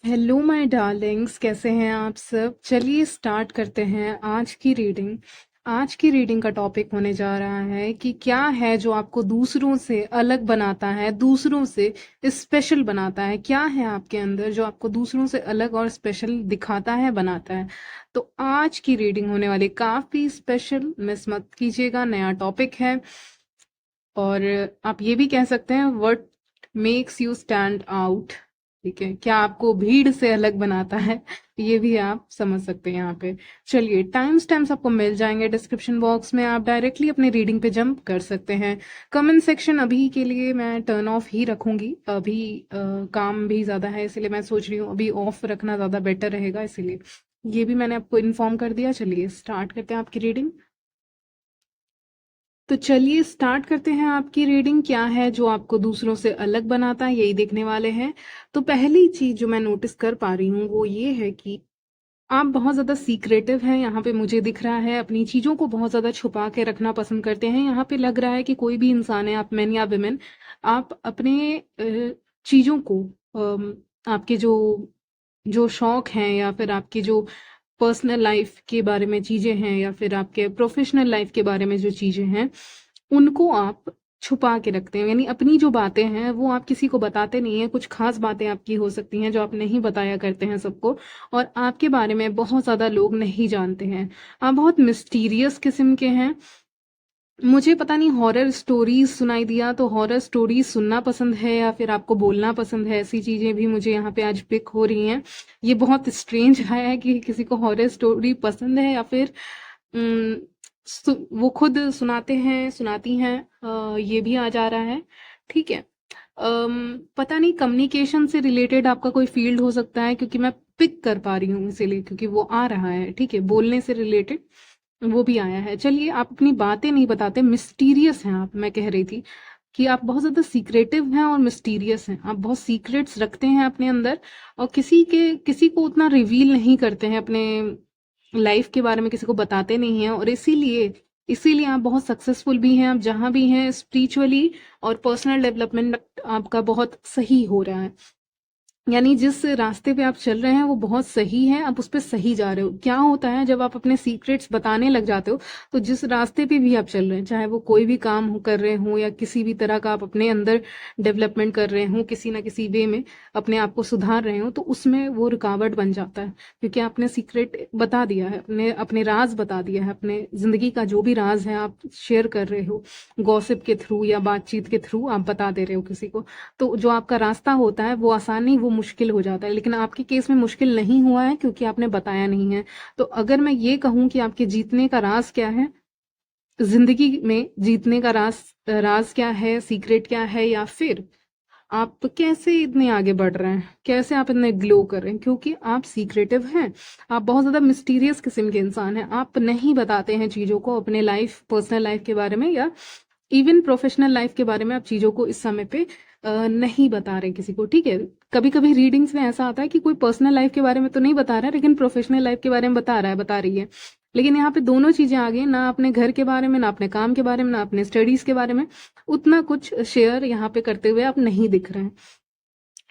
Hello my Darling's, कैसे हैं आप सब। चलिए स्टार्ट करते हैं आज की रीडिंग का टॉपिक होने जा रहा है कि क्या है जो आपको दूसरों से अलग बनाता है, दूसरों से स्पेशल बनाता है। क्या है आपके अंदर जो आपको दूसरों से अलग और स्पेशल दिखाता है, बनाता है। तो आज की रीडिंग होने वाली काफी स्पेशल, मिस मत कीजिएगा। नया टॉपिक है और आप ये भी कह सकते हैं what makes you stand out. ठीक है, क्या आपको भीड़ से अलग बनाता है, ये भी आप समझ सकते हैं यहाँ पे। चलिए, टाइम स्टैम्प्स आपको मिल जाएंगे डिस्क्रिप्शन बॉक्स में, आप डायरेक्टली अपनी रीडिंग पे जंप कर सकते हैं। कमेंट सेक्शन अभी के लिए मैं टर्न ऑफ ही रखूंगी। अभी काम भी ज्यादा है, इसलिए मैं सोच रही हूँ अभी ऑफ रखना ज्यादा बेटर रहेगा, इसीलिए ये भी मैंने आपको इन्फॉर्म कर दिया। चलिए स्टार्ट करते हैं आपकी रीडिंग। तो चलिए स्टार्ट करते हैं आपकी रीडिंग। क्या है जो आपको दूसरों से अलग बनाता है, यही देखने वाले हैं। तो पहली चीज जो मैं नोटिस कर पा रही हूँ वो ये है कि आप बहुत ज्यादा सीक्रेटिव हैं। यहाँ पे मुझे दिख रहा है अपनी चीजों को बहुत ज्यादा छुपा के रखना पसंद करते हैं। यहाँ पे लग रहा है कि कोई भी इंसान है, आप मैन या विमेन, आप अपने चीजों को, आपके जो जो शौक हैं या फिर आपकी जो पर्सनल लाइफ के बारे में चीजें हैं या फिर आपके प्रोफेशनल लाइफ के बारे में जो चीजें हैं, उनको आप छुपा के रखते हैं। यानी अपनी जो बातें हैं वो आप किसी को बताते नहीं हैं। कुछ खास बातें आपकी हो सकती हैं जो आप नहीं बताया करते हैं सबको, और आपके बारे में बहुत ज्यादा लोग नहीं जानते हैं। आप बहुत मिस्टीरियस किस्म के हैं। मुझे पता नहीं, हॉरर स्टोरीज सुनाई दिया तो हॉरर स्टोरीज सुनना पसंद है या फिर आपको बोलना पसंद है, ऐसी चीजें भी मुझे यहाँ पे आज पिक हो रही हैं। ये बहुत स्ट्रेंज है कि किसी को हॉरर स्टोरी पसंद है या फिर उम, वो खुद सुनाते हैं, सुनाती हैं। ये भी आ जा रहा है। ठीक है। पता नहीं, कम्युनिकेशन से रिलेटेड आपका कोई फील्ड हो सकता है, क्योंकि मैं पिक कर पा रही हूँ इसीलिए, क्योंकि वो आ रहा है। ठीक है, बोलने से रिलेटेड वो भी आया है। चलिए, आप अपनी बातें नहीं बताते, मिस्टीरियस हैं आप। मैं कह रही थी कि आप बहुत ज्यादा सीक्रेटिव हैं और मिस्टीरियस हैं। आप बहुत सीक्रेट्स रखते हैं अपने अंदर और किसी को उतना रिवील नहीं करते हैं अपने लाइफ के बारे में, किसी को बताते नहीं हैं। और इसीलिए इसीलिए आप बहुत सक्सेसफुल भी हैं। आप जहां भी हैं स्पिरिचुअली और पर्सनल डेवलपमेंट आपका बहुत सही हो रहा है। यानी जिस रास्ते पे आप चल रहे हैं वो बहुत सही है, आप उस पे सही जा रहे हो। क्या होता है जब आप अपने सीक्रेट्स बताने लग जाते हो, तो जिस रास्ते पे भी आप चल रहे हैं, चाहे वो कोई भी काम कर रहे हो या किसी भी तरह का आप अपने अंदर डेवलपमेंट कर रहे हो, किसी ना किसी वे में अपने आप को सुधार रहे हो, तो उसमें वो रुकावट बन जाता है। क्योंकि आपने सीक्रेट बता दिया है, अपने अपने राज बता दिया है, अपने जिंदगी का जो भी राज है आप शेयर कर रहे हो, गॉसिप के थ्रू या बातचीत के थ्रू आप बता दे रहे हो किसी को। तो जो आपका रास्ता होता है वो आसान नहीं, वो मुश्किल हो जाता है। लेकिन आपके केस में मुश्किल नहीं हुआ है क्योंकि आपने बताया नहीं है। तो अगर मैं ये कहूं कि आपके जीतने का राज क्या है, जिंदगी में जीतने का राज राज क्या है, सीक्रेट क्या है, या फिर आप कैसे इतने आगे बढ़ रहे हैं, कैसे आप इतने ग्लो कर रहे हैं, क्योंकि आप सीक्रेटिव हैं। आप बहुत ज्यादा मिस्टीरियस किस्म के इंसान हैं। आप नहीं बताते हैं चीजों को, अपने लाइफ, पर्सनल लाइफ के बारे में या इवन प्रोफेशनल लाइफ के बारे में आप चीजों को इस समय पे नहीं बता रहे किसी को। ठीक है, कभी कभी रीडिंग्स में ऐसा आता है कि कोई पर्सनल लाइफ के बारे में तो नहीं बता रहा है लेकिन प्रोफेशनल लाइफ के बारे में बता रहा है, बता रही है। लेकिन यहाँ पे दोनों चीजें आ गई, ना अपने घर के बारे में, ना अपने काम के बारे में, ना अपने स्टडीज के बारे में उतना कुछ शेयर यहाँ पे करते हुए आप नहीं दिख रहे हैं।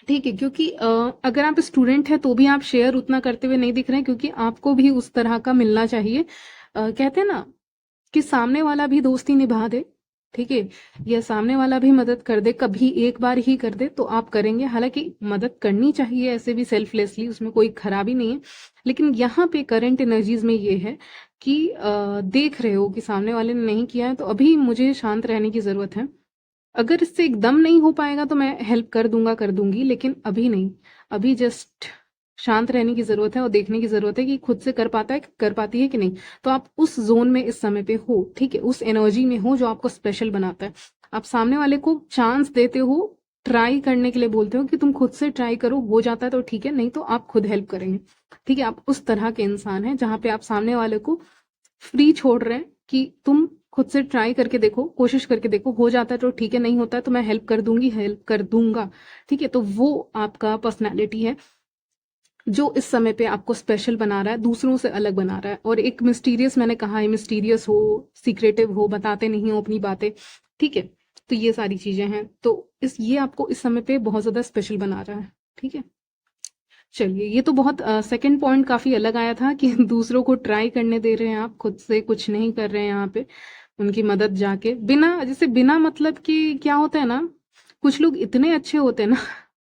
ठीक है, क्योंकि अगर आप स्टूडेंट हैं तो भी आप शेयर उतना करते हुए नहीं दिख रहे हैं, क्योंकि आपको भी उस तरह का मिलना चाहिए। कहते हैं ना कि सामने वाला भी दोस्ती निभा दे, ठीक है, या सामने वाला भी मदद कर दे, कभी एक बार ही कर दे तो आप करेंगे। हालांकि मदद करनी चाहिए ऐसे भी सेल्फलेसली, उसमें कोई खराबी नहीं है। लेकिन यहाँ पे करंट एनर्जीज में ये है कि देख रहे हो कि सामने वाले ने नहीं किया है तो अभी मुझे शांत रहने की जरूरत है। अगर इससे एकदम नहीं हो पाएगा तो मैं हेल्प कर दूंगा, कर दूंगी, लेकिन अभी नहीं। अभी जस्ट शांत रहने की जरूरत है और देखने की जरूरत है कि खुद से कर पाता है, कर पाती है कि नहीं। तो आप उस जोन में इस समय पे हो, ठीक है, उस एनर्जी में हो जो आपको स्पेशल बनाता है। आप सामने वाले को चांस देते हो, ट्राई करने के लिए बोलते हो कि तुम खुद से ट्राई करो, हो जाता है तो ठीक है, नहीं तो आप खुद हेल्प करेंगे। ठीक है, आप उस तरह के इंसान हैं जहां पे आप सामने वाले को फ्री छोड़ रहे हैं कि तुम खुद से ट्राई करके देखो, कोशिश करके देखो, हो जाता है तो ठीक है, नहीं होता है तो मैं हेल्प कर दूंगी, हेल्प कर दूंगा। ठीक है, तो वो आपका पर्सनैलिटी है जो इस समय पे आपको स्पेशल बना रहा है, दूसरों से अलग बना रहा है। और एक मिस्टीरियस, मैंने कहा है मिस्टीरियस हो, सीक्रेटिव हो, बताते नहीं हो अपनी बातें। ठीक है, तो ये सारी चीजें हैं, तो इस ये आपको इस समय पे बहुत ज्यादा स्पेशल बना रहा है। ठीक है, चलिए, ये तो बहुत सेकंड पॉइंट काफ़ी अलग आया था कि दूसरों को ट्राई करने दे रहे हैं आप, खुद से कुछ नहीं कर रहे हैं यहाँ पे, उनकी मदद जाके। बिना जैसे बिना मतलब कि क्या होता है ना, कुछ लोग इतने अच्छे होते हैं ना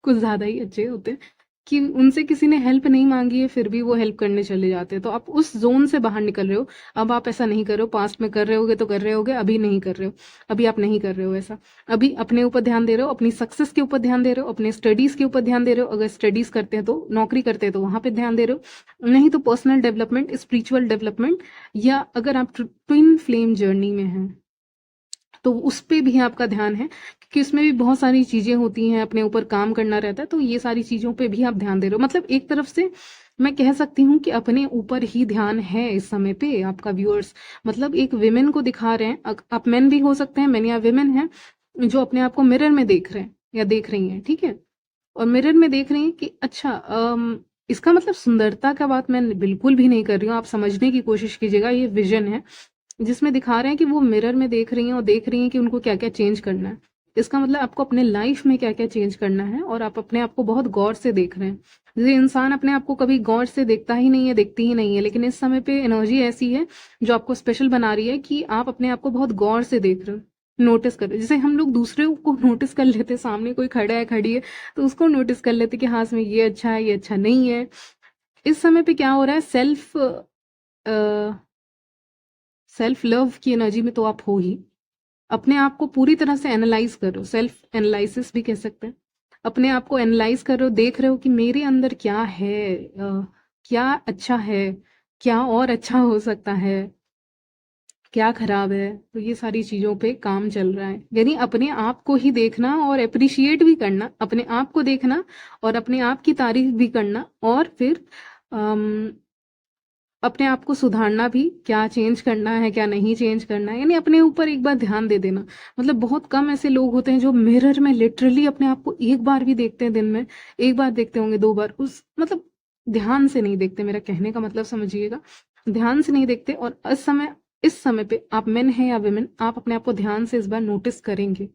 कुछ ज़्यादा ही अच्छे होते हैं कि उनसे किसी ने हेल्प नहीं माँगी है, फिर भी वो हेल्प करने चले जाते हैं। तो आप उस ज़ोन से बाहर निकल रहे हो। अब आप ऐसा नहीं कर रहे हो, पास्ट में कर रहे होगे तो कर रहे होगे, अभी नहीं कर रहे हो। अभी आप नहीं कर रहे हो ऐसा। अभी अपने ऊपर ध्यान दे रहे हो, अपनी सक्सेस के ऊपर ध्यान दे रहे हो, अपने स्टडीज के ऊपर ध्यान दे रहे हो। अगर स्टडीज करते हैं तो, नौकरी करते हैं तो वहां पे ध्यान दे रहे हो, नहीं तो पर्सनल डेवलपमेंट, स्पिरिचुअल डेवलपमेंट, या अगर आप ट्विन फ्लेम जर्नी में हैं तो उस पे भी आपका ध्यान है, क्योंकि उसमें भी बहुत सारी चीजें होती हैं, अपने ऊपर काम करना रहता है। तो ये सारी चीजों पे भी आप ध्यान दे रहे हो। मतलब एक तरफ से मैं कह सकती हूँ कि अपने ऊपर ही ध्यान है इस समय पे आपका, व्यूअर्स। मतलब एक विमेन को दिखा रहे हैं, आप मेन भी हो सकते हैं, मैन या विमेन है, जो अपने आप को मिरर में देख रहे हैं या देख रही हैं, ठीक है। और मिरर में देख रही हैं कि अच्छा, इसका मतलब सुंदरता का बात मैं बिल्कुल भी नहीं कर रही हूँ, आप समझने की कोशिश कीजिएगा। ये विजन है जिसमें दिखा रहे हैं कि वो मिरर में देख रही हैं और देख रही हैं कि उनको क्या क्या चेंज करना है। इसका मतलब आपको अपने लाइफ में क्या क्या चेंज करना है, और आप अपने आप को बहुत गौर से देख रहे हैं। जैसे इंसान अपने आप को कभी गौर से देखता ही नहीं है, देखती ही नहीं है, लेकिन इस समय पे एनर्जी ऐसी है जो आपको स्पेशल बना रही है कि आप अपने आप को बहुत गौर से देख रहे हो, नोटिस कर रहे हो। जैसे हम लोग दूसरे को नोटिस कर लेते, सामने कोई खड़ा है, खड़ी है, तो उसको नोटिस कर लेते कि हाँ इसमें ये अच्छा है, ये अच्छा नहीं है। इस समय पे क्या हो रहा है, सेल्फ लव की एनर्जी में तो आप हो ही। अपने आप को पूरी तरह से एनालाइज कर रहे हो, सेल्फ एनालिसिस भी कह सकते हैं। अपने आप को एनालाइज कर रहे हो, देख रहे हो कि मेरे अंदर क्या है, क्या अच्छा है, क्या और अच्छा हो सकता है, क्या खराब है। तो ये सारी चीजों पे काम चल रहा है, यानी अपने आप को ही देखना और अप्रिशिएट भी करना, अपने आप को देखना और अपने आप की तारीफ भी करना, और फिर अपने आप को सुधारना भी, क्या चेंज करना है, क्या नहीं चेंज करना है, यानी अपने ऊपर एक बार ध्यान दे देना। मतलब बहुत कम ऐसे लोग होते हैं जो मिरर में लिटरली अपने आप को एक बार भी देखते हैं दिन में, एक बार देखते होंगे, दो बार, उस मतलब ध्यान से नहीं देखते, मेरा कहने का मतलब समझिएगा, ध्यान से नहीं देखते। और इस समय पे आप मेन है या वुमेन, आप अपने आप को ध्यान से इस बार नोटिस करेंगे।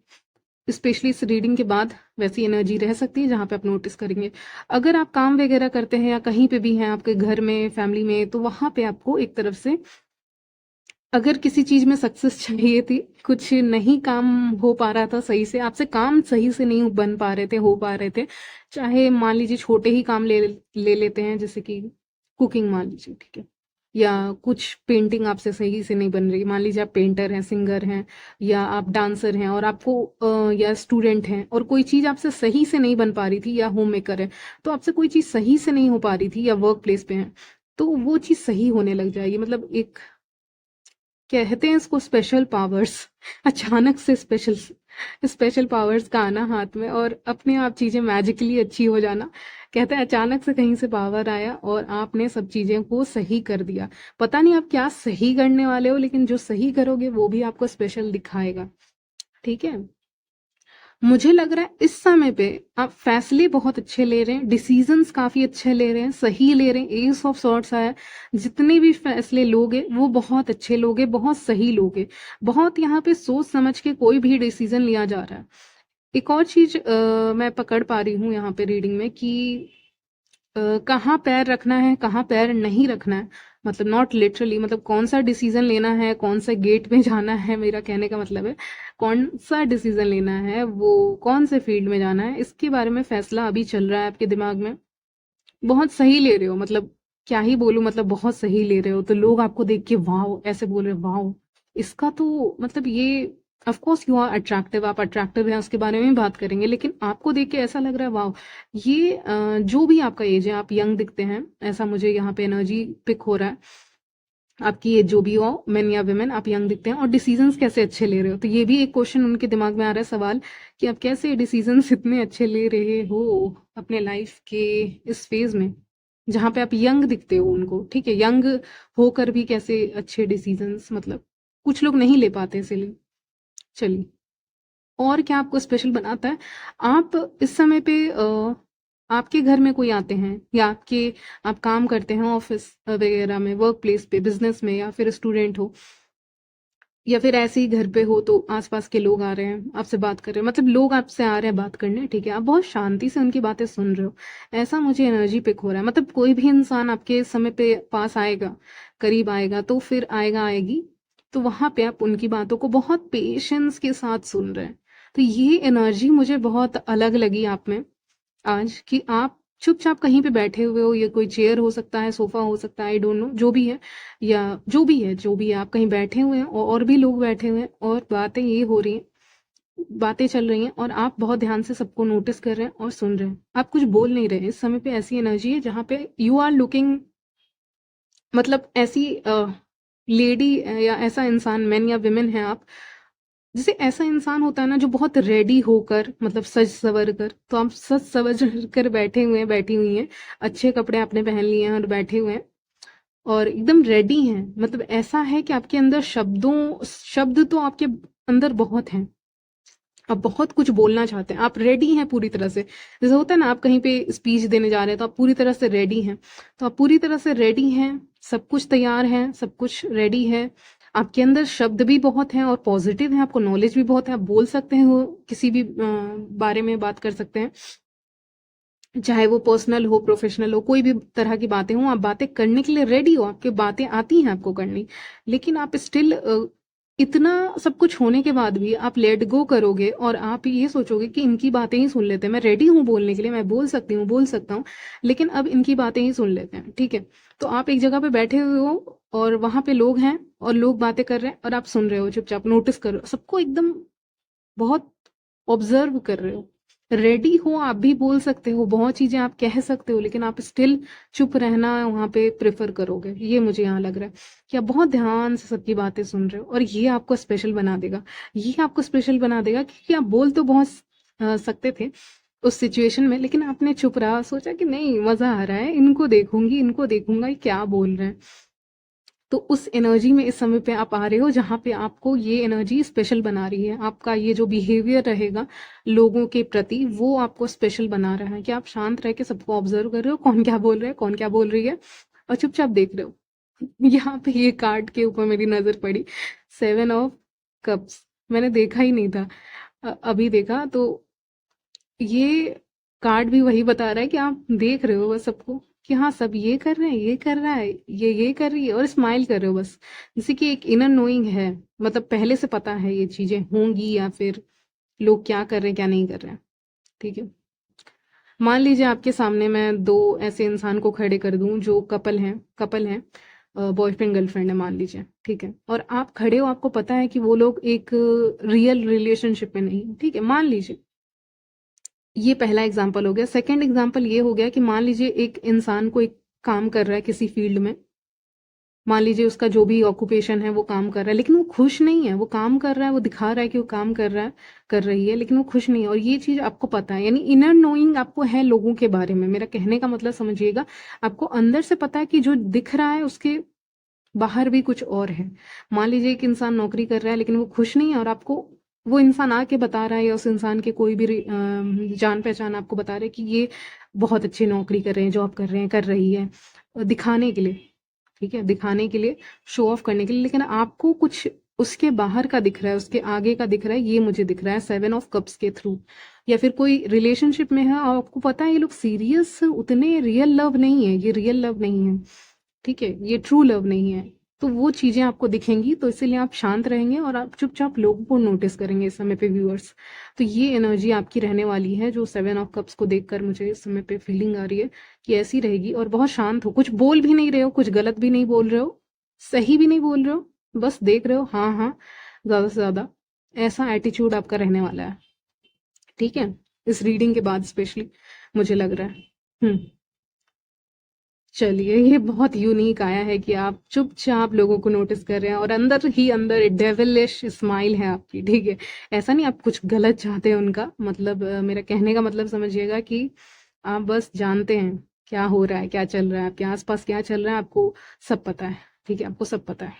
स्पेशली इस रीडिंग के बाद वैसी एनर्जी रह सकती है जहाँ पे आप नोटिस करेंगे। अगर आप काम वगैरह करते हैं या कहीं पे भी हैं, आपके घर में, फैमिली में, तो वहां पे आपको एक तरफ से, अगर किसी चीज में सक्सेस चाहिए थी, कुछ नहीं काम हो पा रहा था सही से, आपसे काम सही से नहीं बन पा रहे थे, हो पा रहे थे, चाहे मान लीजिए छोटे ही काम ले ले लेते हैं, जैसे कि कुकिंग मान लीजिए, ठीक है, या कुछ पेंटिंग आपसे सही से नहीं बन रही, मान लीजिए आप पेंटर हैं, सिंगर हैं, या आप डांसर हैं, और आपको या स्टूडेंट हैं, और कोई चीज आपसे सही से नहीं बन पा रही थी, या होम मेकर है तो आपसे कोई चीज सही से नहीं हो पा रही थी, या वर्क प्लेस पे हैं, तो वो चीज सही होने लग जाएगी। मतलब एक कहते हैं इसको स्पेशल पावर्स, अचानक से स्पेशल स्पेशल पावर्स का आना हाथ में, और अपने आप चीजें मैजिकली अच्छी हो जाना। कहते हैं अचानक से कहीं से पावर आया और आपने सब चीजें को सही कर दिया। पता नहीं आप क्या सही करने वाले हो, लेकिन जो सही करोगे वो भी आपको स्पेशल दिखाएगा, ठीक है। मुझे लग रहा है इस समय पे आप फैसले बहुत अच्छे ले रहे हैं, डिसीजंस काफी अच्छे ले रहे हैं, सही ले रहे हैं। एस ऑफ सॉर्ट्स आया, जितने भी फैसले लोगे वो बहुत अच्छे लोगे, बहुत सही लोगे, बहुत यहाँ पे सोच समझ के कोई भी डिसीजन लिया जा रहा है। एक और चीज मैं पकड़ पा रही हूँ यहाँ पे रीडिंग में कि कहाँ पैर रखना है, कहाँ पैर नहीं रखना है। मतलब नॉट लिटरली, मतलब कौन सा डिसीजन लेना है, कौन सा गेट में जाना है, मेरा कहने का मतलब है कौन सा डिसीजन लेना है, वो कौन से फील्ड में जाना है, इसके बारे में फैसला अभी चल रहा है आपके दिमाग में। बहुत सही ले रहे हो, मतलब क्या ही बोलूं, मतलब बहुत सही ले रहे हो। तो लोग आपको देख के वाओ ऐसे बोल रहे, वाओ इसका तो मतलब ये, of course you are attractive, आप अट्रैक्टिव हैं, उसके बारे में भी बात करेंगे, लेकिन आपको देख के ऐसा लग रहा है वाओ, ये जो भी आपका एज है, आप यंग दिखते हैं, ऐसा मुझे यहाँ पे एनर्जी पिक हो रहा है। आपकी एज जो भी हो, मेन या वुमेन, आप यंग दिखते हैं, और डिसीजंस कैसे अच्छे ले रहे हो। तो ये भी एक क्वेश्चन उनके दिमाग में आ रहा है, सवाल, कि आप कैसे डिसीजंस इतने अच्छे ले रहे हो अपने लाइफ के इस फेज में जहाँ पे आप यंग दिखते हो उनको, ठीक है। यंग होकर भी कैसे अच्छे डिसीजंस, मतलब कुछ लोग नहीं ले पाते इसीलिए। चलिए, और क्या आपको स्पेशल बनाता है। आप इस समय पे आपके घर में कोई आते हैं, या आप काम करते हैं ऑफिस वगैरह में, वर्क प्लेस पे, बिजनेस में, या फिर स्टूडेंट हो, या फिर ऐसे ही घर पे हो तो आसपास के लोग आ रहे हैं आपसे बात कर रहे हैं, मतलब लोग आपसे आ रहे हैं बात करने, ठीक है, आप बहुत शांति से उनकी बातें सुन रहे हो, ऐसा मुझे एनर्जी पिक हो रहा है। मतलब कोई भी इंसान आपके समय पे पास आएगा, करीब आएगा, तो फिर आएगा आएगी, तो वहां पे आप उनकी बातों को बहुत पेशेंस के साथ सुन रहे हैं। तो ये एनर्जी मुझे बहुत अलग लगी आप में आज, कि आप चुपचाप कहीं पे बैठे हुए हो, ये कोई चेयर हो सकता है, सोफा हो सकता है, आई डोंट नो, जो भी है, या जो भी है आप कहीं बैठे हुए हैं और भी लोग बैठे हुए हैं और बातें ये हो रही हैं, बातें चल रही हैं और आप बहुत ध्यान से सबको नोटिस कर रहे हैं और सुन रहे हैं, आप कुछ बोल नहीं रहे। इस समय पे ऐसी एनर्जी है जहाँ पे यू आर लुकिंग, मतलब ऐसी लेडी या ऐसा इंसान, मैन या विमेन है आप, जैसे ऐसा इंसान होता है ना जो बहुत रेडी होकर, मतलब सज सवर कर, तो आप सज सवर कर बैठे हुए हैं, बैठी हुई हैं, अच्छे कपड़े आपने पहन लिए हैं और बैठे हुए हैं और एकदम रेडी हैं। मतलब ऐसा है कि आपके अंदर शब्द तो आपके अंदर बहुत हैं, आप बहुत कुछ बोलना चाहते हैं, आप रेडी हैं पूरी तरह से। जैसे होता है ना, आप कहीं पे स्पीच देने जा रहे हैं तो आप पूरी तरह से रेडी हैं, तो आप पूरी तरह से रेडी हैं, सब कुछ तैयार है, सब कुछ रेडी है। आपके अंदर शब्द भी बहुत हैं और पॉजिटिव है, आपको नॉलेज भी बहुत है, आप बोल सकते हैं, वो किसी भी बारे में बात कर सकते हैं, चाहे वो पर्सनल हो, प्रोफेशनल हो, कोई भी तरह की बातें हो, आप बातें करने के लिए रेडी हो, आपकी बातें आती हैं आपको करनी। लेकिन आप स्टिल इतना सब कुछ होने के बाद भी आप लेट गो करोगे और आप ये सोचोगे कि इनकी बातें ही सुन लेते हैं, मैं रेडी हूँ बोलने के लिए, मैं बोल सकती हूँ, बोल सकता हूँ, लेकिन अब इनकी बातें ही सुन लेते हैं, ठीक है। तो आप एक जगह पे बैठे हुए हो और वहां पे लोग हैं और लोग बातें कर रहे हैं और आप सुन रहे हो, चुपचाप नोटिस कर रहे हो सबको, एकदम बहुत ऑब्जर्व कर रहे हो, रेडी हो, आप भी बोल सकते हो, बहुत चीजें आप कह सकते हो, लेकिन आप स्टिल चुप रहना वहां पे प्रेफर करोगे। ये मुझे यहाँ लग रहा है कि आप बहुत ध्यान से सबकी बातें सुन रहे हो और ये आपको स्पेशल बना देगा। ये आपको स्पेशल बना देगा क्योंकि आप बोल तो बहुत सकते थे उस सिचुएशन में, लेकिन आपने चुप रहा, सोचा कि नहीं मजा आ रहा है, इनको देखूंगी, इनको देखूंगा ये क्या बोल रहे हैं। तो उस एनर्जी में इस समय पे आप आ रहे हो जहाँ पे आपको ये एनर्जी स्पेशल बना रही है, आपका ये जो बिहेवियर रहेगा लोगों के प्रति वो आपको स्पेशल बना रहा है, कि आप शांत रह के सबको ऑब्जर्व कर रहे हो, कौन क्या बोल रहा है, कौन क्या बोल रही है, और चुपचाप देख रहे हो। यहाँ पे ये कार्ड के ऊपर मेरी नजर पड़ी, 7 ऑफ कप्स, मैंने देखा ही नहीं था, अभी देखा तो ये कार्ड भी वही बता रहा है कि आप देख रहे हो बस सबको, कि हाँ सब ये कर रहे हैं, ये कर रहा है, ये कर रही है, और स्माइल कर रहे हो बस, जैसे कि एक इनर नोइंग है, मतलब पहले से पता है ये चीजें होंगी, या फिर लोग क्या कर रहे हैं क्या नहीं कर रहे हैं, ठीक है। मान लीजिए आपके सामने मैं दो ऐसे इंसान को खड़े कर दूं जो कपल हैं, बॉयफ्रेंड गर्लफ्रेंड है मान लीजिए, ठीक है, और आप खड़े हो, आपको पता है कि वो लोग एक रियल रिलेशनशिप में नहीं, ठीक है, मान लीजिए। ये पहला एग्जाम्पल हो गया। सेकंड एग्जाम्पल ये हो गया कि मान लीजिए एक इंसान को एक काम कर रहा है किसी फील्ड में, मान लीजिए उसका जो भी ऑक्यूपेशन है वो काम कर रहा है, लेकिन वो खुश नहीं है, वो काम कर रहा है, वो दिखा रहा है कि वो काम कर रहा है, कर रही है, लेकिन वो खुश नहीं है, और ये चीज आपको पता है, यानी इनर नोइंग आपको है लोगों के बारे में, मेरा कहने का मतलब समझिएगा, आपको अंदर से पता है कि जो दिख रहा है उसके बाहर भी कुछ और है। मान लीजिए एक इंसान नौकरी कर रहा है लेकिन वो खुश नहीं है, और आपको वो इंसान आके बता रहा है, या उस इंसान के कोई भी जान पहचान आपको बता रहे हैं कि ये बहुत अच्छी नौकरी कर रहे हैं, जॉब कर रहे हैं, कर रही है, दिखाने के लिए, ठीक है, दिखाने के लिए, शो ऑफ करने के लिए, लेकिन आपको कुछ उसके बाहर का दिख रहा है, उसके आगे का दिख रहा है, ये मुझे दिख रहा है 7 ऑफ कप्स के थ्रू। या फिर कोई रिलेशनशिप में है और आपको पता है ये लोग सीरियस उतने रियल लव नहीं है, ये रियल लव नहीं है, ठीक है, ये ट्रू लव नहीं है। तो वो चीजें आपको दिखेंगी, तो इसीलिए आप शांत रहेंगे और आप चुपचाप लोगों को नोटिस करेंगे इस समय पे, व्यूअर्स। तो ये एनर्जी आपकी रहने वाली है, जो 7 ऑफ कप्स को देखकर मुझे इस समय पे फीलिंग आ रही है कि ऐसी रहेगी, और बहुत शांत हो, कुछ बोल भी नहीं रहे हो, कुछ गलत भी नहीं बोल रहे हो, सही भी नहीं बोल रहे हो, बस देख रहे हो, हाँ हाँ, ज्यादा से ज्यादा ऐसा एटीट्यूड आपका रहने वाला है, ठीक है, इस रीडिंग के बाद स्पेशली मुझे लग रहा है। चलिए, ये बहुत यूनिक आया है कि आप चुपचाप लोगों को नोटिस कर रहे हैं और अंदर ही अंदर डेविलिश स्माइल है आपकी, ठीक है। ऐसा नहीं आप कुछ गलत चाहते हैं उनका, मतलब मेरा कहने का मतलब समझिएगा कि आप बस जानते हैं क्या हो रहा है, क्या चल रहा है, आपके आसपास क्या चल रहा है, आपको सब पता है, ठीक है, आपको सब पता है।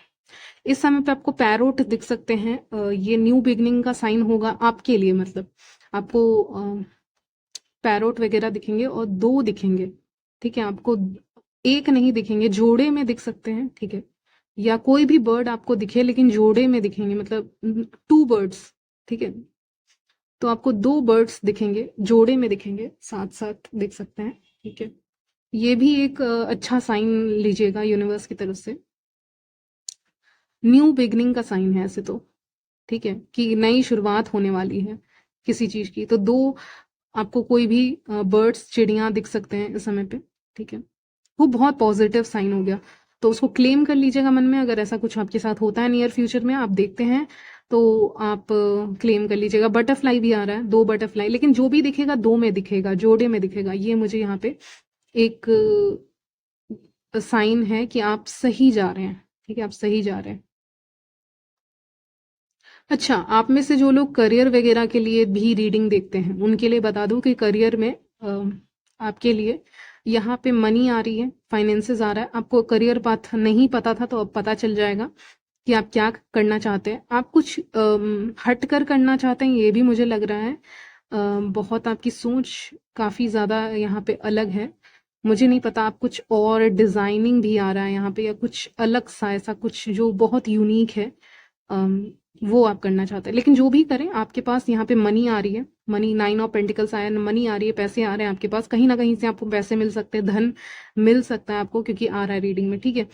इस समय पे आपको पैरोट दिख सकते हैं, ये न्यू बिगनिंग का साइन होगा आपके लिए, मतलब आपको पैरोट वगैरह दिखेंगे और दो दिखेंगे, ठीक है, आपको एक नहीं दिखेंगे, जोड़े में दिख सकते हैं, ठीक है, या कोई भी बर्ड आपको दिखे लेकिन जोड़े में दिखेंगे, मतलब 2 बर्ड्स, ठीक है? तो आपको 2 बर्ड्स दिखेंगे, जोड़े में दिखेंगे, साथ-साथ दिख सकते हैं, ठीक है? ये भी एक अच्छा साइन लीजिएगा यूनिवर्स की तरफ से। न्यू बिगिनिंग का साइन है ऐसे तो, ठीक है? कि नई शुरुआत होने वाली है किसी चीज़ की। तो 2 आपको कोई भी बर्ड्स, चिड़ियाँ दिख सकते हैं इस समय पे, ठीक है? वो बहुत पॉजिटिव साइन हो गया। तो उसको क्लेम कर लीजिएगा मन में, अगर ऐसा कुछ आपके साथ होता है नियर फ्यूचर में, आप देखते हैं, तो आप क्लेम कर लीजिएगा। बटरफ्लाई भी आ रहा है, 2 बटरफ्लाई, लेकिन जो भी दिखेगा 2 में दिखेगा, जोड़े में दिखेगा। ये मुझे यहाँ पे एक साइन है कि आप सही जा रहे हैं, ठीक है? आप सही जा रहे हैं। अच्छा, आप में से जो लोग करियर वगैरह के लिए भी रीडिंग देखते हैं, उनके लिए बता दूं कि करियर में आपके लिए यहाँ पे मनी आ रही है, फाइनेंसेस आ रहा है। आपको करियर पाथ नहीं पता था तो अब पता चल जाएगा कि आप क्या करना चाहते हैं। आप कुछ हट कर करना चाहते हैं, ये भी मुझे लग रहा है। बहुत आपकी सोच काफ़ी ज़्यादा यहाँ पे अलग है। मुझे नहीं पता, आप कुछ और डिज़ाइनिंग भी आ रहा है यहाँ पे, या कुछ अलग सा ऐसा कुछ जो बहुत यूनिक है, अम, वो आप करना चाहते हैं। लेकिन जो भी करें, आपके पास यहाँ पे मनी आ रही है, मनी, 9 ऑफ पेंटिकल्स आया, मनी आ रही है, पैसे आ रहे हैं आपके पास, कहीं ना कहीं से आपको पैसे मिल सकते हैं, धन मिल सकता है आपको, क्योंकि आ रहा है रीडिंग में, ठीक है?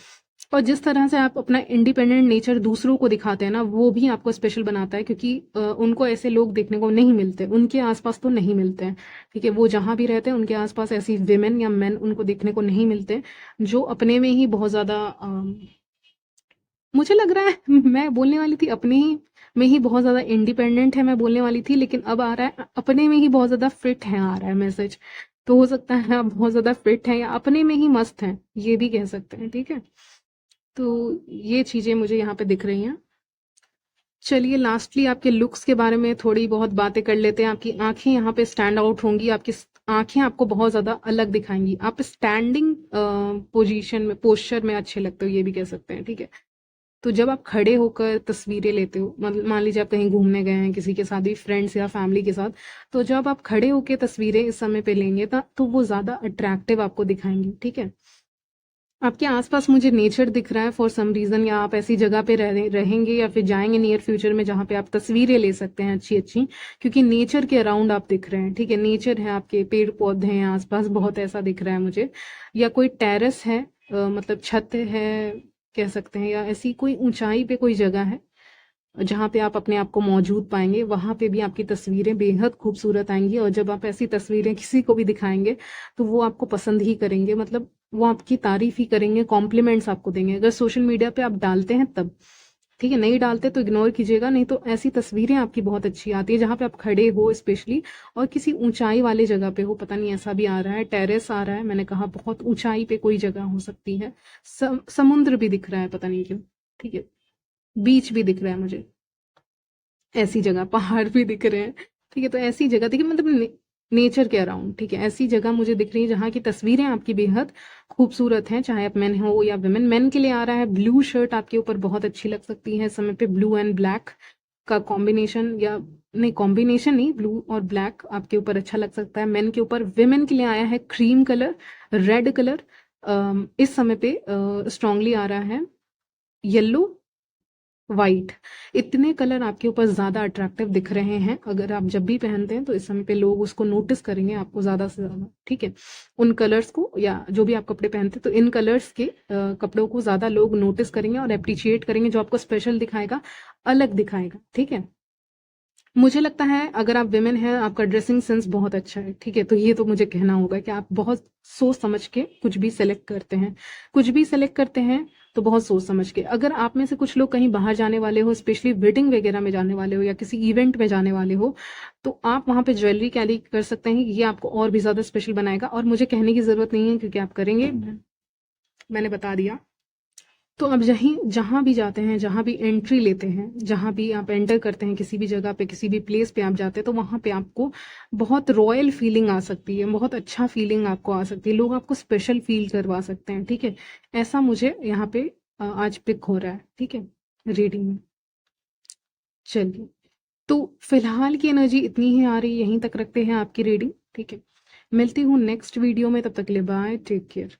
और जिस तरह से आप अपना इंडिपेंडेंट नेचर दूसरों को दिखाते हैं ना, वो भी आपको स्पेशल बनाता है, क्योंकि उनको ऐसे लोग देखने को नहीं मिलते, उनके आसपास तो नहीं मिलते हैं, ठीक है? वो जहाँ भी रहते हैं उनके आसपास ऐसी विमेन या मेन उनको देखने को नहीं मिलते, जो अपने में ही बहुत ज़्यादा, मुझे लग रहा है मैं बोलने वाली थी अपने ही में ही बहुत ज़्यादा इंडिपेंडेंट है, मैं बोलने वाली थी, लेकिन अब आ रहा है अपने में ही बहुत ज़्यादा फिट है, आ रहा है मैसेज। तो हो सकता है आप बहुत ज़्यादा फिट हैं या अपने में ही मस्त हैं, ये भी कह सकते हैं, ठीक है? तो ये चीज़ें मुझे यहाँ पे दिख रही हैं। चलिए, लास्टली आपके लुक्स के बारे में थोड़ी बहुत बातें कर लेते हैं। आपकी आंखें यहाँ पे स्टैंड आउट होंगी, आपकी आंखें आपको बहुत ज़्यादा अलग दिखाएंगी। आप स्टैंडिंग पोजीशन में, पोस्चर में अच्छे लगते हो, ये भी कह सकते हैं, ठीक है? तो जब आप खड़े होकर तस्वीरें लेते हो, मान लीजिए आप कहीं घूमने गए हैं किसी के साथ भी, फ्रेंड्स या फैमिली के साथ, तो जब आप खड़े होकर तस्वीरें इस समय पे लेंगे तो वो ज़्यादा अट्रैक्टिव आपको दिखाएंगी, ठीक है? आपके आसपास मुझे नेचर दिख रहा है फॉर सम रीज़न, या आप ऐसी जगह पे रहेंगे या फिर जाएंगे नियर फ्यूचर में जहाँ पे आप तस्वीरें ले सकते हैं अच्छी अच्छी, क्योंकि नेचर के अराउंड आप दिख रहे हैं, ठीक है? नेचर है, आपके पेड़ पौधे हैं आसपास, बहुत ऐसा दिख रहा है मुझे। या कोई टेरेस है, मतलब छत है कह सकते हैं, या ऐसी कोई ऊंचाई पे कोई जगह है जहाँ पे आप अपने आप को मौजूद पाएंगे, वहां पे भी आपकी तस्वीरें बेहद खूबसूरत आएंगी। और जब आप ऐसी तस्वीरें किसी को भी दिखाएंगे तो वो आपको पसंद ही करेंगे, मतलब वो आपकी तारीफ ही करेंगे, कॉम्प्लीमेंट्स आपको देंगे, अगर सोशल मीडिया पे आप डालते हैं तब, ठीक है? नहीं डालते तो इग्नोर कीजिएगा। नहीं तो ऐसी तस्वीरें आपकी बहुत अच्छी आती है जहाँ पे आप खड़े हो स्पेशली, और किसी ऊंचाई वाली जगह पे हो, पता नहीं ऐसा भी आ रहा है, टेरेस आ रहा है, मैंने कहा बहुत ऊंचाई पे कोई जगह हो सकती है, समुद्र भी दिख रहा है, पता नहीं क्यों, ठीक है? बीच भी दिख रहा है मुझे, ऐसी जगह, पहाड़ भी दिख रहे हैं, ठीक है? तो ऐसी जगह देखिए, मतलब नेचर के अराउंड, ठीक है? ऐसी जगह मुझे दिख रही है जहाँ की तस्वीरें आपकी बेहद खूबसूरत हैं, चाहे आप मैन हो या वुमेन। मैन के लिए आ रहा है ब्लू शर्ट, आपके ऊपर बहुत अच्छी लग सकती है इस समय पे, ब्लू एंड ब्लैक का कॉम्बिनेशन, या नहीं कॉम्बिनेशन नहीं, ब्लू और ब्लैक आपके ऊपर अच्छा लग सकता है मेन के ऊपर। विमेन के लिए आया है क्रीम कलर, रेड कलर, इस समय पे स्ट्रांगली आ रहा है येलो, वाइट। इतने कलर आपके ऊपर ज्यादा अट्रैक्टिव दिख रहे हैं, अगर आप जब भी पहनते हैं तो इस समय पे लोग उसको नोटिस करेंगे आपको ज्यादा से ज्यादा, ठीक है? उन कलर्स को, या जो भी आप कपड़े पहनते हैं तो इन कलर्स के कपड़ों को ज्यादा लोग नोटिस करेंगे और अप्रिशिएट करेंगे, जो आपको स्पेशल दिखाएगा, अलग दिखाएगा, ठीक है? मुझे लगता है अगर आप विमेन हैं, आपका ड्रेसिंग सेंस बहुत अच्छा है, ठीक है? तो ये तो मुझे कहना होगा कि आप बहुत सोच समझ के कुछ भी सेलेक्ट करते हैं, कुछ भी सेलेक्ट करते हैं तो बहुत सोच समझ के। अगर आप में से कुछ लोग कहीं बाहर जाने वाले हो, स्पेशली वेडिंग वगैरह में जाने वाले हो या किसी इवेंट में जाने वाले हो, तो आप वहां पे ज्वेलरी कैरी कर सकते हैं, ये आपको और भी ज्यादा स्पेशल बनाएगा। और मुझे कहने की जरूरत नहीं है क्योंकि आप करेंगे, मैंने बता दिया। तो आप जहाँ भी जाते हैं, जहाँ भी एंट्री लेते हैं, जहाँ भी आप एंटर करते हैं, किसी भी जगह पे, किसी भी प्लेस पे आप जाते हैं, तो वहाँ पे आपको बहुत रॉयल फीलिंग आ सकती है, बहुत अच्छा फीलिंग आपको आ सकती है, लोग आपको स्पेशल फील करवा सकते हैं, ठीक है? ऐसा मुझे यहाँ पे आज पिक हो रहा है, ठीक है, रीडिंग में। चलिए, तो फिलहाल की एनर्जी इतनी ही आ रही है, यहीं तक रखते हैं आपकी रीडिंग, ठीक है? मिलती हूँ नेक्स्ट वीडियो में, तब तक के लिए बाय, टेक केयर।